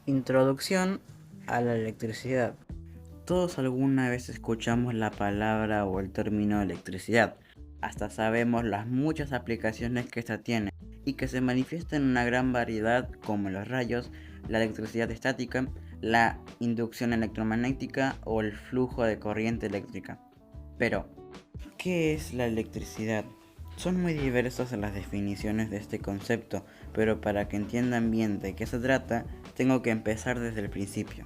Introducción a la electricidad. Todos alguna vez escuchamos la palabra o el término electricidad. Hasta sabemos las muchas aplicaciones que esta tiene y que se manifiesta en una gran variedad como los rayos, la electricidad estática, la inducción electromagnética o el flujo de corriente eléctrica. Pero, ¿qué es la electricidad? Son muy diversas las definiciones de este concepto, pero para que entiendan bien de qué se trata, tengo que empezar desde el principio.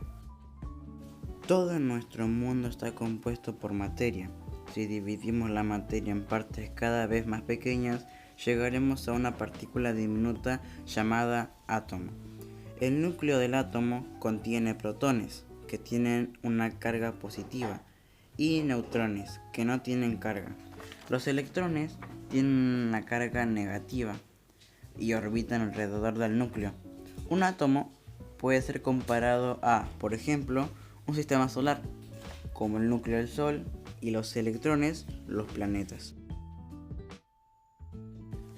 Todo nuestro mundo está compuesto por materia. Si dividimos la materia en partes cada vez más pequeñas, llegaremos a una partícula diminuta llamada átomo. El núcleo del átomo contiene protones, que tienen una carga positiva, y neutrones, que no tienen carga. Los electrones tienen una carga negativa y orbitan alrededor del núcleo. Un átomo puede ser comparado a, por ejemplo, un sistema solar, como el núcleo del Sol, y los electrones, los planetas.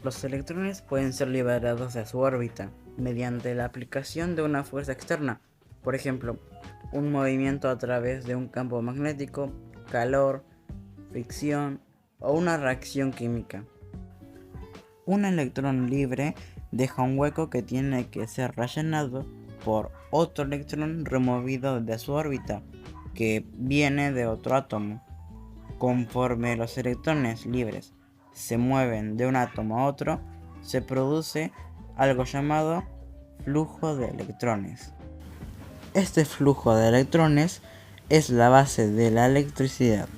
Los electrones pueden ser liberados de su órbita mediante la aplicación de una fuerza externa, por ejemplo, un movimiento a través de un campo magnético, calor, fricción o una reacción química. Un electrón libre deja un hueco que tiene que ser rellenado por otro electrón removido de su órbita, que viene de otro átomo. Conforme los electrones libres se mueven de un átomo a otro, se produce algo llamado flujo de electrones. Este flujo de electrones es la base de la electricidad.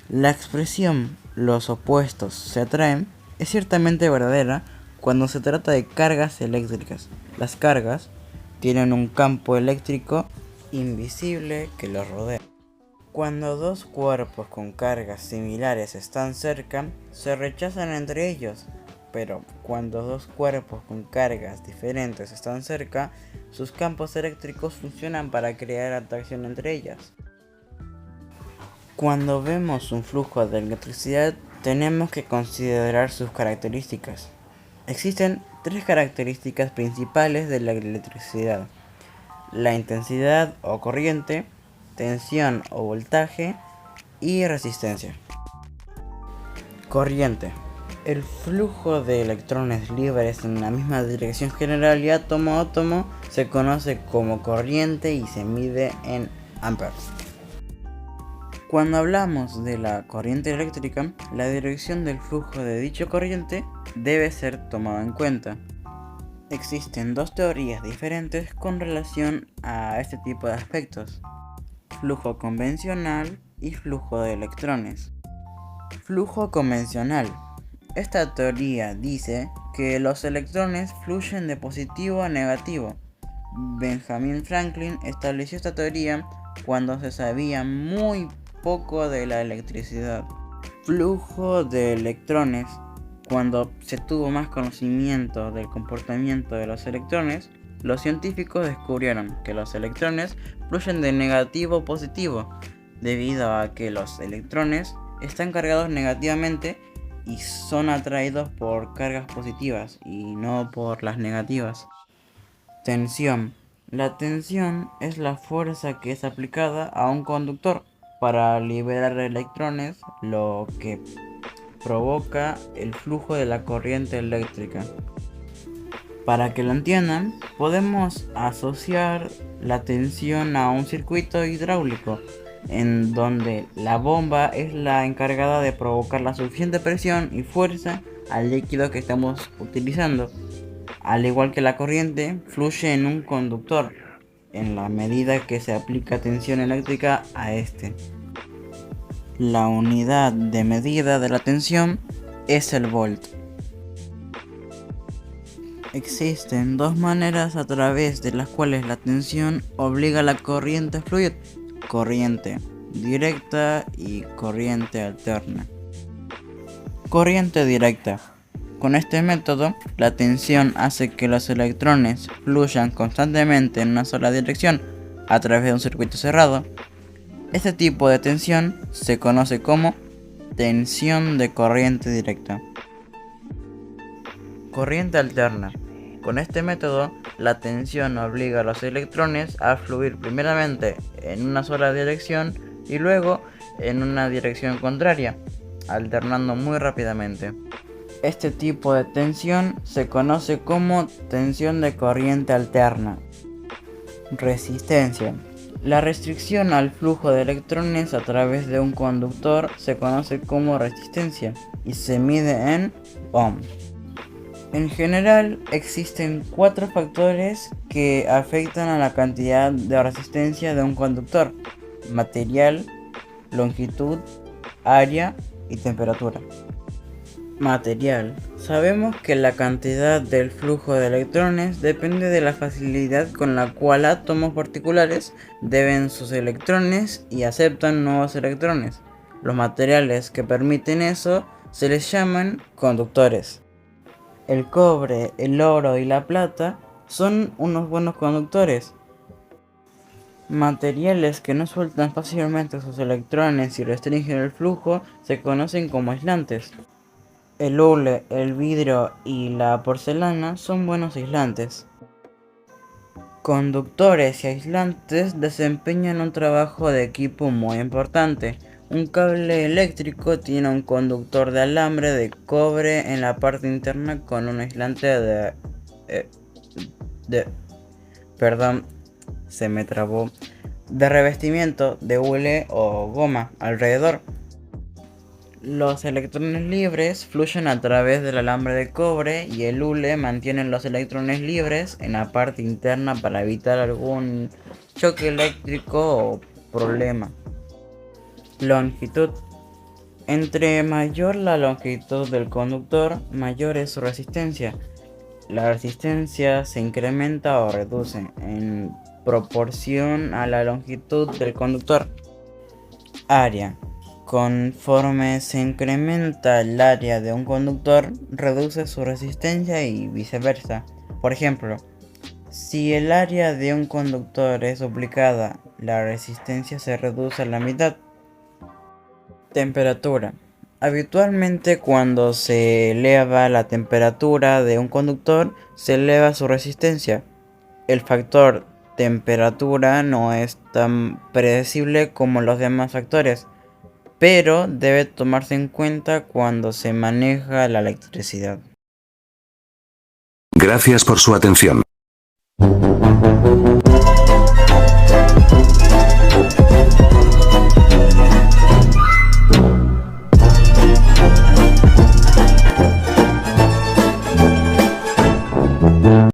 La expresión "los opuestos se atraen" es ciertamente verdadera cuando se trata de cargas eléctricas. Las cargas tienen un campo eléctrico invisible que los rodea. Cuando dos cuerpos con cargas similares están cerca, se rechazan entre ellos, pero cuando dos cuerpos con cargas diferentes están cerca, sus campos eléctricos funcionan para crear atracción entre ellas. Cuando vemos un flujo de electricidad, tenemos que considerar sus características. Existen tres características principales de la electricidad: la intensidad o corriente, tensión o voltaje y resistencia. Corriente: el flujo de electrones libres en la misma dirección general y átomo a átomo se conoce como corriente y se mide en amperes. Cuando hablamos de la corriente eléctrica, la dirección del flujo de dicha corriente debe ser tomada en cuenta. Existen dos teorías diferentes con relación a este tipo de aspectos: flujo convencional y flujo de electrones. Flujo convencional. Esta teoría dice que los electrones fluyen de positivo a negativo. Benjamin Franklin estableció esta teoría cuando se sabía muy poco de la electricidad. Flujo de electrones. Cuando se tuvo más conocimiento del comportamiento de los electrones, los científicos descubrieron que los electrones fluyen de negativo a positivo, debido a que los electrones están cargados negativamente y son atraídos por cargas positivas y no por las negativas. Tensión. La tensión es la fuerza que es aplicada a un conductor para liberar electrones, lo que provoca el flujo de la corriente eléctrica. Para que lo entiendan, podemos asociar la tensión a un circuito hidráulico, en donde la bomba es la encargada de provocar la suficiente presión y fuerza al líquido que estamos utilizando. Al igual que la corriente, fluye en un conductor, en la medida que se aplica tensión eléctrica a este. La unidad de medida de la tensión es el volt. Existen dos maneras a través de las cuales la tensión obliga a la corriente a fluir: corriente directa y corriente alterna. Corriente directa. Con este método, la tensión hace que los electrones fluyan constantemente en una sola dirección a través de un circuito cerrado. Este tipo de tensión se conoce como tensión de corriente directa. Corriente alterna. Con este método, la tensión obliga a los electrones a fluir primeramente en una sola dirección y luego en una dirección contraria, alternando muy rápidamente. Este tipo de tensión se conoce como tensión de corriente alterna. Resistencia. La restricción al flujo de electrones a través de un conductor se conoce como resistencia y se mide en ohms. En general, existen 4 factores que afectan a la cantidad de resistencia de un conductor: material, longitud, área y temperatura. Material. Sabemos que la cantidad del flujo de electrones depende de la facilidad con la cual átomos particulares deben sus electrones y aceptan nuevos electrones. Los materiales que permiten eso se les llaman conductores. El cobre, el oro y la plata son unos buenos conductores. Materiales que no sueltan fácilmente sus electrones y restringen el flujo se conocen como aislantes. El hule, el vidrio y la porcelana son buenos aislantes. Conductores y aislantes desempeñan un trabajo de equipo muy importante. Un cable eléctrico tiene un conductor de alambre de cobre en la parte interna con un aislante de revestimiento de hule o goma alrededor. Los electrones libres fluyen a través del alambre de cobre y el hule mantiene los electrones libres en la parte interna para evitar algún choque eléctrico o problema. Longitud. Entre mayor la longitud del conductor, mayor es su resistencia. La resistencia se incrementa o reduce en proporción a la longitud del conductor. Área. Conforme se incrementa el área de un conductor, reduce su resistencia y viceversa. Por ejemplo, si el área de un conductor es duplicada, la resistencia se reduce a la mitad. Temperatura. Habitualmente cuando se eleva la temperatura de un conductor, se eleva su resistencia. El factor temperatura no es tan predecible como los demás factores, pero debe tomarse en cuenta cuando se maneja la electricidad. Gracias por su atención.